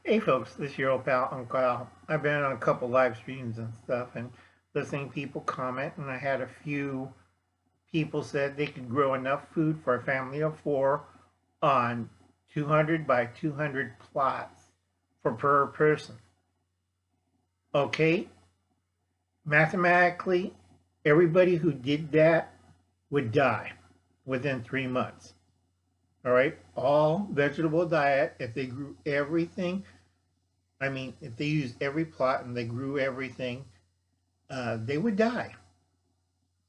Hey folks, this is your old pal Uncle Al. I've been on a couple live streams and stuff and listening to people comment, and I had a few people said they could grow enough food for a family of four on 200 by 200 plots for per person. Okay, mathematically, everybody who did that would die within 3 months. All right, all vegetable diet, if they grew everything, I mean, if they used every plot and they grew everything, they would die.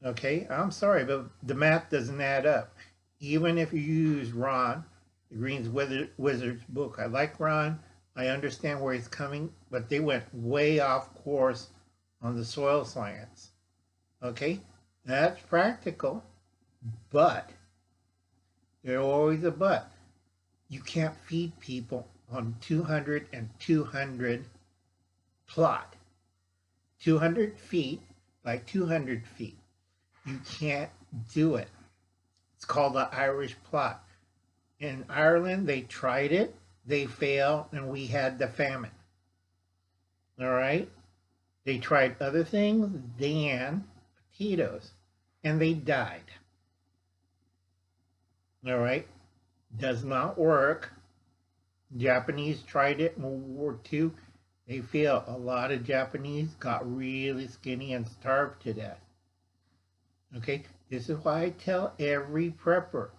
Okay, I'm sorry, but the math doesn't add up. Even if you use Ron, the Green's Wizard's book, I like Ron. I understand where he's coming, but they went way off course on the soil science. Okay, that's practical, but there's always a but. You can't feed people on 200 and 200 plot. 200 feet by 200 feet. You can't do it. It's called the Irish plot. In Ireland, they tried it, they failed, and we had the famine. All right? They tried other things than potatoes, and they died. All right? Does not work. Japanese tried it in World War II. They failed. A lot of Japanese got really skinny and starved to death. Okay, this is why I tell every prepper,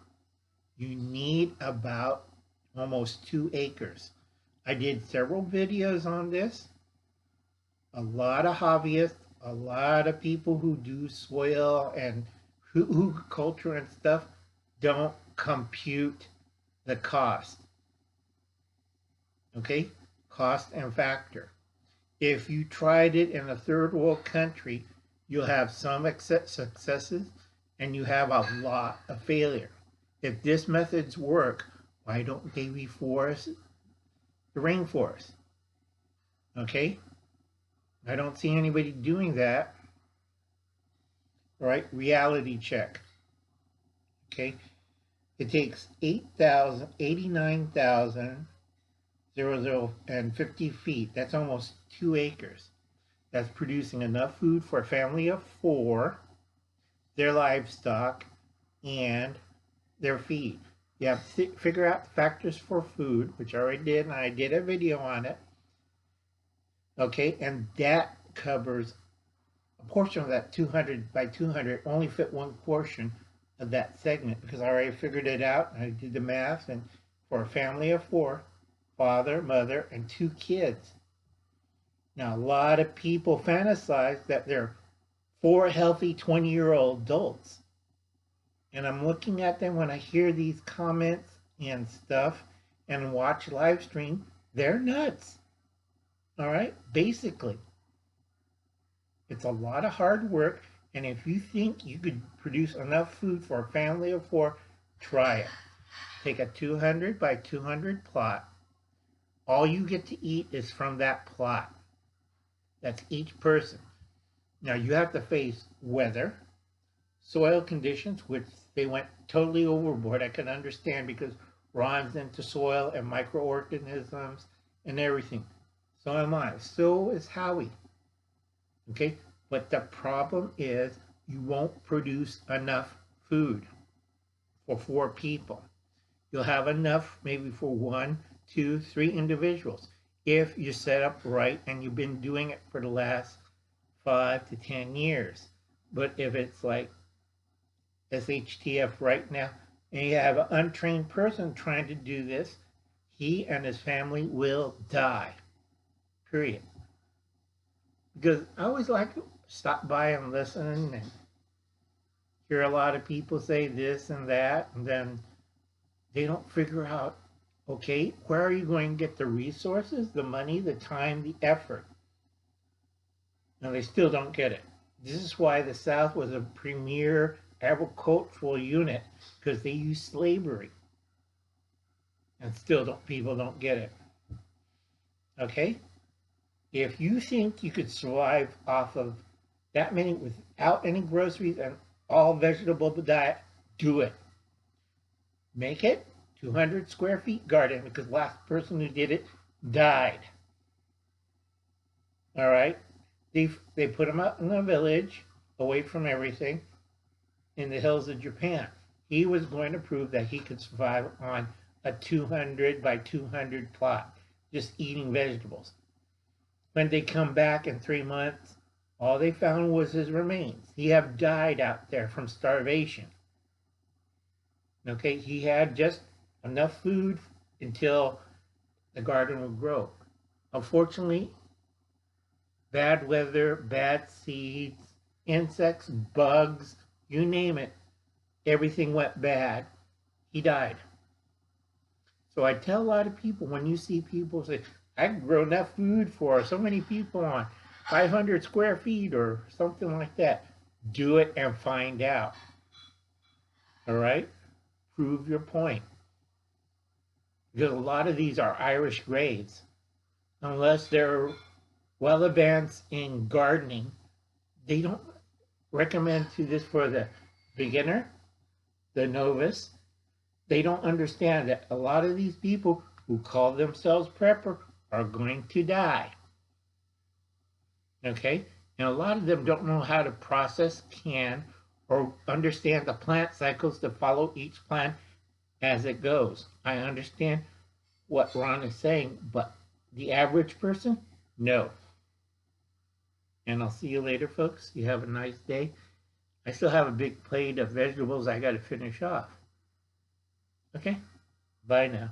you need about almost 2 acres. I did several videos on this. A lot of hobbyists, a lot of people who do soil and culture and stuff don't compute the cost. Okay, cost and factor. If you tried it in a third world country, you'll have some successes and you have a lot of failure. If this methods work, why don't they reforest the rainforest? Okay, I don't see anybody doing that. All right, reality check. Okay, it takes 89,050 feet. That's almost 2 acres. That's producing enough food for a family of 4, their livestock, and their feed. You have to figure out the factors for food, which I already did, and I did a video on it. Okay, and that covers a portion of that 200 by 200, only fit one portion of that segment because I already figured it out. I did the math, and for a family of 4, father, mother, and 2 kids. Now, a lot of people fantasize that they're 4 healthy 20-year-old adults. And I'm looking at them when I hear these comments and stuff and watch live stream, they're nuts. All right? Basically, it's a lot of hard work. And if you think you could produce enough food for a family of 4, try it. Take a 200 by 200 plot. All you get to eat is from that plot. That's each person. Now you have to face weather, soil conditions, which they went totally overboard. I can understand because Ron's into soil and microorganisms and everything. So am I. So is Howie. Okay? But the problem is you won't produce enough food for 4 people. You'll have enough maybe for 1, 2, 3 individuals if you set up right and you've been doing it for the last 5 to 10 years. But if it's like SHTF right now, and you have an untrained person trying to do this, he and his family will die. Period. Because I always like to stop by and listen and hear a lot of people say this and that, and then they don't figure out, okay, where are you going to get the resources, the money, the time, the effort? And they still don't get it. This is why the South was a premier agricultural unit, because they used slavery. And still people don't get it. Okay? If you think you could survive off of that many without any groceries and all vegetable diet, do it. Make it 200 square feet garden, because last person who did it died. All right? They put him out in a village, away from everything, in the hills of Japan. He was going to prove that he could survive on a 200 by 200 plot, just eating vegetables. When they come back in 3 months, all they found was his remains. He had died out there from starvation. Okay, he had just enough food until the garden would grow. Unfortunately, bad weather, bad seeds, insects, bugs, you name it, everything went bad. He died. So I tell a lot of people, when you see people say, I can grow enough food for so many people on 500 square feet or something like that, do it and find out. All right? Prove your point. Because a lot of these are Irish grades. Unless they're well advanced in gardening, they don't recommend to this for the beginner, the novice. They don't understand that a lot of these people who call themselves prepper are going to die. Okay? And a lot of them don't know how to process, can, or understand the plant cycles to follow each plant as it goes. I understand what Ron is saying, but the average person, no. And I'll see you later, folks. You have a nice day. I still have a big plate of vegetables I got to finish off. Okay? Bye now.